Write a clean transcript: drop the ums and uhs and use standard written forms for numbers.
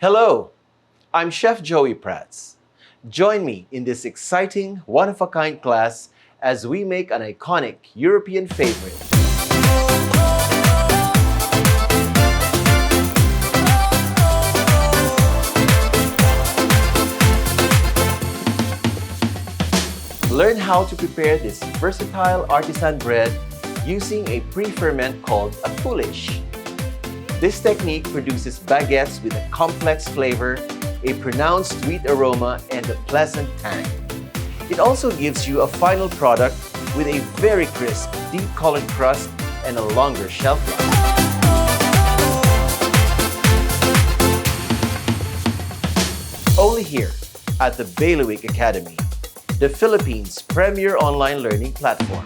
Hello, I'm Chef Joey Prats. Join me in this exciting, one-of-a-kind class as we make an iconic European favorite. Learn how to prepare this versatile artisan bread using a pre-ferment called a pouliche. This technique produces baguettes with a complex flavor, a pronounced sweet aroma, and a pleasant tang. It also gives you a final product with a very crisp, deep-colored crust and a longer shelf life. Only here at the Bailiwick Academy, the Philippines' premier online learning platform.